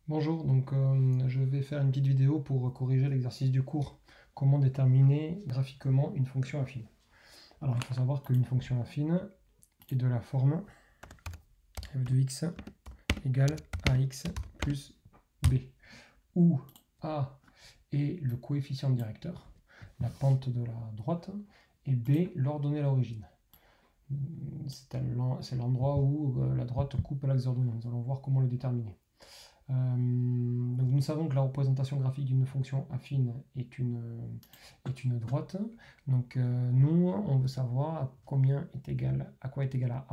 Bonjour, je vais faire une petite vidéo pour corriger l'exercice du cours. Comment déterminer graphiquement une fonction affine. Alors il faut savoir qu'une fonction affine est de la forme f de x égale ax plus b, où a est le coefficient directeur, la pente de la droite, et b l'ordonnée à l'origine. C'est l'endroit où la droite coupe l'axe ordonné. Nous allons voir comment le déterminer. Donc nous savons que la représentation graphique d'une fonction affine est une droite. Nous, on veut savoir à quoi est égal à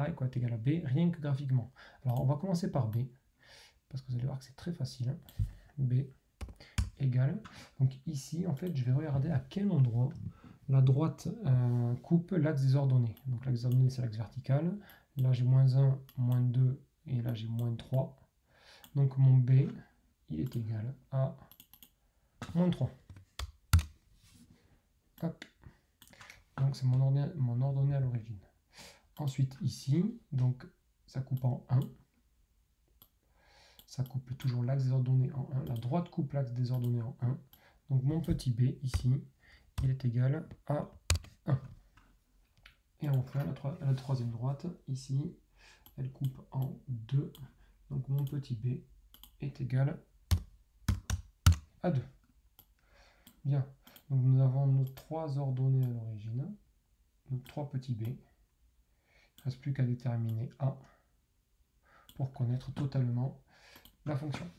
A et quoi est égal à B, rien que graphiquement. Alors on va commencer par B, parce que vous allez voir que c'est très facile. B égale. Donc ici, en fait, je vais regarder à quel endroit la droite coupe l'axe des ordonnées. Donc l'axe des ordonnées, c'est l'axe vertical. Là, j'ai -1, -2, et là, j'ai -3. Donc mon B, il est égal à -3. Hop. Donc c'est mon ordonnée à l'origine. Ensuite ici, donc ça coupe en 1. Ça coupe toujours l'axe des ordonnées en 1. La droite coupe l'axe des ordonnées en 1. Donc mon petit b ici, il est égal à 1. Et enfin la troisième droite, ici, elle coupe en 2. Donc mon petit b est égal à 2. Bien, donc nous avons nos trois ordonnées à l'origine, nos trois petits b. Il ne reste plus qu'à déterminer A pour connaître totalement la fonction.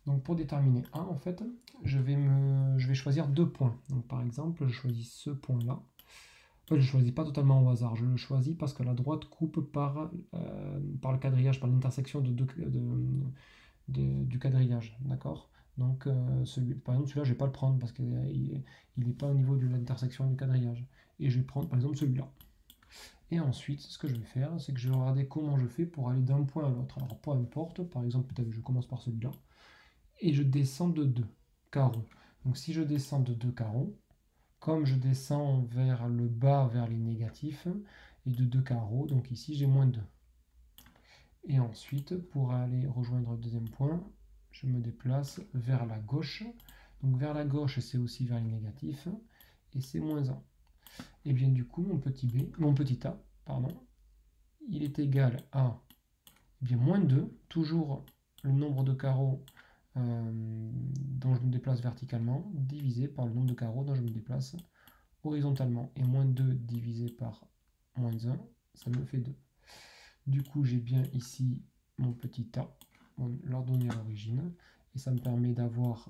Donc pour déterminer A, en fait, je vais choisir deux points. Donc par exemple, je choisis ce point-là. Je ne choisis pas totalement au hasard, je le choisis parce que la droite coupe par le quadrillage, par l'intersection du quadrillage, d'accord. Donc par exemple celui-là je ne vais pas le prendre parce qu'il n'est pas au niveau de l'intersection du quadrillage. Et je vais prendre par exemple celui-là. Et ensuite, ce que je vais faire, c'est que je vais regarder comment je fais pour aller d'un point à l'autre. Alors, peu importe, par exemple, peut-être que je commence par celui-là, et je descends de 2 carreaux. Donc, si je descends de 2 carreaux, comme je descends vers le bas, vers les négatifs, et de 2 carreaux, donc ici j'ai -2. Et ensuite, pour aller rejoindre le deuxième point, je me déplace vers la gauche. Donc, vers la gauche, c'est aussi vers les négatifs, et c'est -1. Et bien du coup, mon petit a, pardon, il est égal à bien -2, toujours le nombre de carreaux dont je me déplace verticalement, divisé par le nombre de carreaux dont je me déplace horizontalement. Et -2 divisé par -1, ça me fait 2. Du coup, j'ai bien ici mon petit a, l'ordonnée à l'origine, et ça me permet d'avoir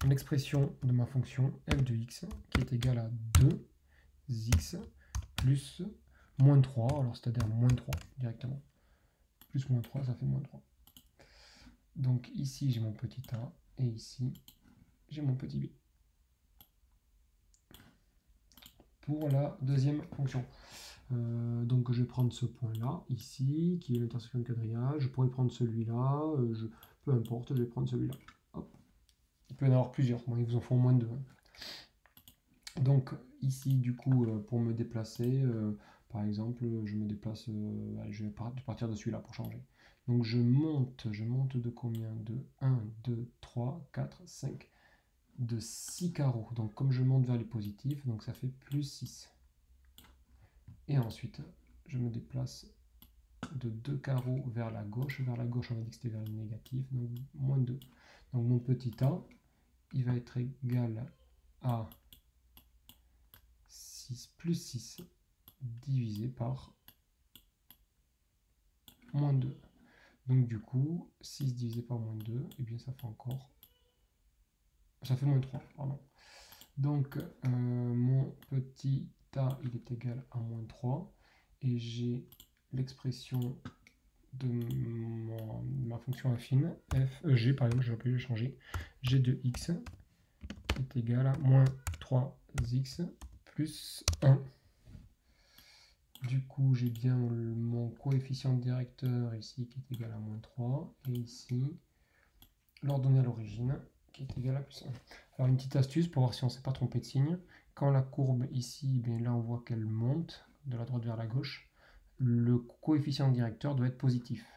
l'expression de ma fonction f de x qui est égale à 2x plus -3, alors c'est-à-dire -3 directement. Plus -3, ça fait -3. Donc ici j'ai mon petit a et ici j'ai mon petit b. Pour la deuxième fonction. Donc je vais prendre ce point-là, ici, qui est l'intersection du quadrillage. Je pourrais prendre celui-là, peu importe, je vais prendre celui-là. Il peut y en avoir plusieurs, moi, ils vous en font -2. Donc ici, du coup, pour me déplacer, par exemple, je me déplace, je vais partir de celui-là pour changer. Donc je monte de combien? De 1, 2, 3, 4, 5, de 6 carreaux. Donc comme je monte vers les positifs, donc ça fait +6. Et ensuite, je me déplace de 2 carreaux vers la gauche. Vers la gauche, on a dit que c'était vers les négatifs, donc -2. Donc mon petit a, il va être égal à 6 plus 6 divisé par -2. Donc du coup, 6 divisé par -2, et bien ça fait encore... Ça fait -3, pardon. Donc mon petit a, il est égal à -3, et j'ai l'expression de ma fonction affine, g par exemple, je vais changer, g de x est égal à -3x plus 1. Du coup, j'ai bien mon coefficient directeur ici qui est égal à -3, et ici l'ordonnée à l'origine qui est égal à +1. Alors une petite astuce pour voir si on ne s'est pas trompé de signe, quand la courbe ici, bien là on voit qu'elle monte de la droite vers la gauche, le coefficient directeur doit être positif.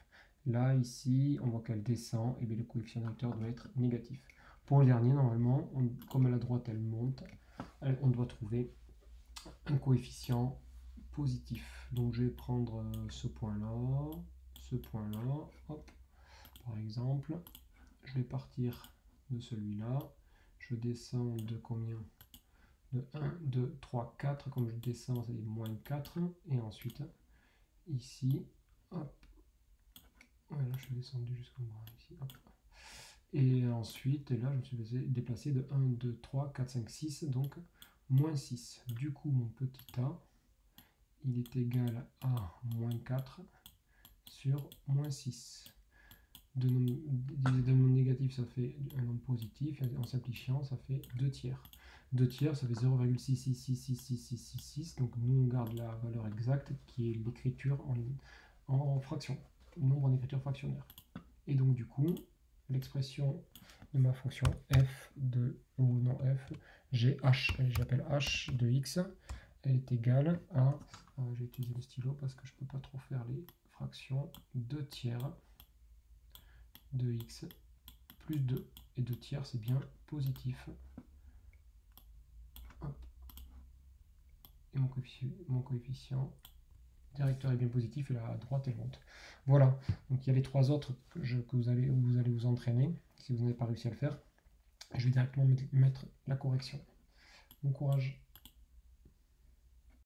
Là, ici, on voit qu'elle descend, et bien le coefficient directeur doit être négatif. Pour le dernier, normalement, comme à la droite elle monte, on doit trouver un coefficient positif. Donc je vais prendre ce point-là, hop, par exemple. Je vais partir de celui-là. Je descends de combien? De 1, 2, 3, 4. Comme je descends, c'est moins 4. Et ensuite, ici, hop. Voilà, je suis descendu jusqu'au bas ici. Hop. Et ensuite, là, je me suis déplacé de 1, 2, 3, 4, 5, 6. Donc, moins 6. Du coup, mon petit a, il est égal à moins 4 sur moins 6. Divisé d'un nombre négatif, ça fait un nombre positif. Et en simplifiant, ça fait 2 tiers. 2 tiers, ça fait 0,666666. Donc nous, on garde la valeur exacte qui est l'écriture en fraction, nombre en écriture fractionnaire. Et donc du coup, l'expression de ma fonction f de, ou non f, j'appelle h de x, elle est égale à, j'ai utilisé le stylo parce que je ne peux pas trop faire les fractions, 2 tiers de x plus 2. Et 2 tiers, c'est bien positif. Hop. Et mon coefficient directeur est bien positif et la droite elle monte. Voilà, donc il y a les 3 autres que vous allez vous entraîner si vous n'avez pas réussi à le faire. Je vais directement mettre la correction. Bon courage.